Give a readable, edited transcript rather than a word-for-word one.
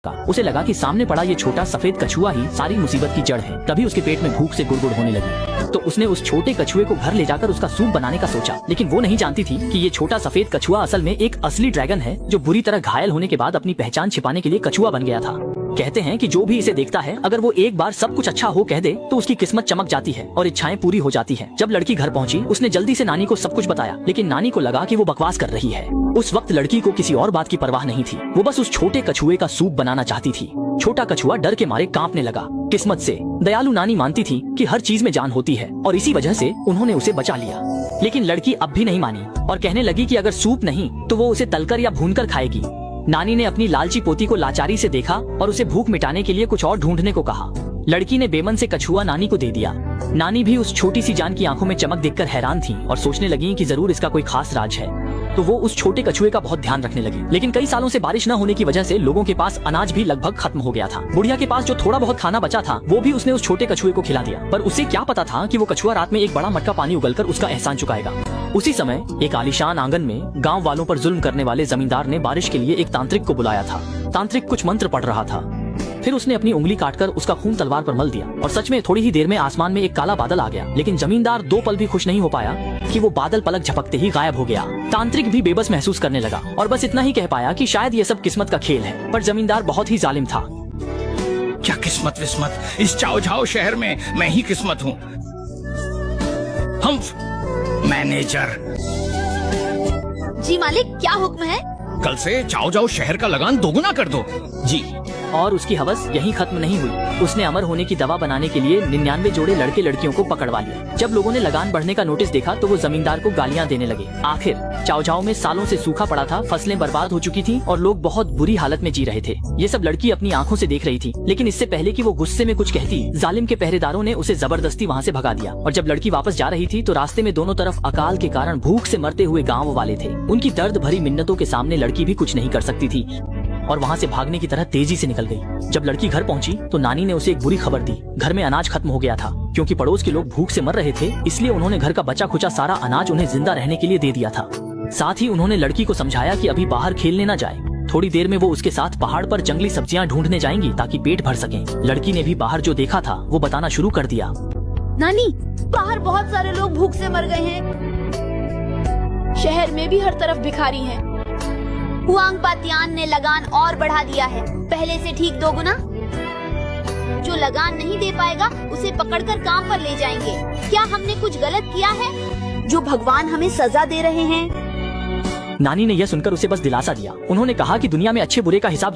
उसे लगा कि सामने पड़ा ये छोटा सफेद कछुआ ही सारी मुसीबत की जड़ है। तभी उसके पेट में भूख से गुड़गुड़ होने लगी। तो उसने उस छोटे कछुए को घर ले जाकर उसका सूप बनाने का सोचा। लेकिन वो नहीं जानती थी कि ये छोटा सफेद कछुआ असल में एक असली ड्रैगन है, जो बुरी तरह घायल होने के बाद अपनी पहचान छिपाने के लिए कछुआ बन गया था। कहते हैं कि जो भी इसे देखता है, अगर वो एक बार सब कुछ अच्छा हो कह दे तो उसकी किस्मत चमक जाती है और इच्छाएं पूरी हो जाती है। जब लड़की घर पहुंची, उसने जल्दी से नानी को सब कुछ बताया, लेकिन नानी को लगा कि वो बकवास कर रही है। उस वक्त लड़की को किसी और बात की परवाह नहीं थी। वो बस उस छोटे कछुए का सूप बनाना चाहती थी। छोटा कछुआ डर के मारे कांपने लगा। किस्मत से दयालु नानी मानती थी कि हर चीज में जान होती है और इसी वजह से उन्होंने उसे बचा लिया। लेकिन लड़की अब भी नहीं मानी और कहने लगी कि अगर सूप नहीं तो वो उसे तलकर या भूनकर खाएगी। नानी ने अपनी लालची पोती को लाचारी से देखा और उसे भूख मिटाने के लिए कुछ और ढूंढने को कहा। लड़की ने बेमन से कछुआ नानी को दे दिया। नानी भी उस छोटी सी जान की आंखों में चमक देखकर हैरान थी और सोचने लगी कि जरूर इसका कोई खास राज है। तो वो उस छोटे कछुए का बहुत ध्यान रखने लगी। लेकिन कई सालों से बारिश न होने की वजह से लोगों के पास अनाज भी लगभग खत्म हो गया था। बुढ़िया के पास जो थोड़ा बहुत खाना बचा था वो भी उसने उस छोटे कछुए को खिला दिया। पर उसे क्या पता था कि वो कछुआ रात में एक बड़ा मटका पानी उगलकर उसका एहसान चुकाएगा। उसी समय एक आलीशान आंगन में गांव वालों पर जुल्म करने वाले जमींदार ने बारिश के लिए एक तांत्रिक को बुलाया था। तांत्रिक कुछ मंत्र पढ़ रहा था। फिर उसने अपनी उंगली काटकर उसका खून तलवार पर मल दिया और सच में थोड़ी ही देर में आसमान में एक काला बादल आ गया। लेकिन जमींदार 2 पल भी खुश नहीं हो पाया कि वो बादल पलक झपकते ही गायब हो गया। तांत्रिक भी बेबस महसूस करने लगा और बस इतना ही कह पाया कि शायद ये सब किस्मत का खेल है। पर जमींदार बहुत ही जालिम था। क्या किस्मत विस्मत, इस चाओ झाओ शहर में मैं ही किस्मत हूँ। हम मैनेजर। जी मालिक, क्या हुक्म है? कल से चाओ जाओ शहर का लगान दोगुना कर दो। जी। और उसकी हवस यहीं खत्म नहीं हुई। उसने अमर होने की दवा बनाने के लिए 99 जोड़े लड़के लड़कियों को पकड़वा लिया। जब लोगों ने लगान बढ़ने का नोटिस देखा तो वो जमींदार को गालियां देने लगे। आखिर चाओ झाओ में सालों से सूखा पड़ा था, फसलें बर्बाद हो चुकी थी और लोग बहुत बुरी हालत में जी रहे थे। ये सब लड़की अपनी आंखों से देख रही थी। लेकिन इससे पहले कि वो गुस्से में कुछ कहती, जालिम के पहरेदारों ने उसे जबरदस्ती वहाँ से भगा दिया। और जब लड़की वापस जा रही थी तो रास्ते में दोनों तरफ अकाल के कारण भूख से मरते हुए गाँव वाले थे। उनकी दर्द भरी मिन्नतों के सामने लड़की भी कुछ नहीं कर सकती थी और वहाँ से भागने की तरह तेजी से निकल गई। जब लड़की घर पहुंची तो नानी ने उसे एक बुरी खबर दी। घर में अनाज खत्म हो गया था। क्योंकि पड़ोस के लोग भूख से मर रहे थे, इसलिए उन्होंने घर का बचा खुचा सारा अनाज उन्हें जिंदा रहने के लिए दे दिया था। साथ ही उन्होंने लड़की को समझाया कि अभी बाहर खेलने न जाए। थोड़ी देर में वो उसके साथ पहाड़ पर जंगली सब्जियां ढूंढने जाएंगी ताकि पेट भर सके। लड़की ने भी बाहर जो देखा था वो बताना शुरू कर दिया। नानी, बाहर बहुत सारे लोग भूख से मर गए हैं। शहर में भी हर तरफ भिखारी हैं। हुआंग पातियान ने लगान और बढ़ा दिया है, पहले से ठीक 2 गुना। जो लगान नहीं दे पाएगा उसे पकड़कर काम पर ले जाएंगे। क्या हमने कुछ गलत किया है जो भगवान हमें सजा दे रहे हैं? नानी ने यह सुनकर उसे बस दिलासा दिया। उन्होंने कहा कि दुनिया में अच्छे बुरे का हिसाब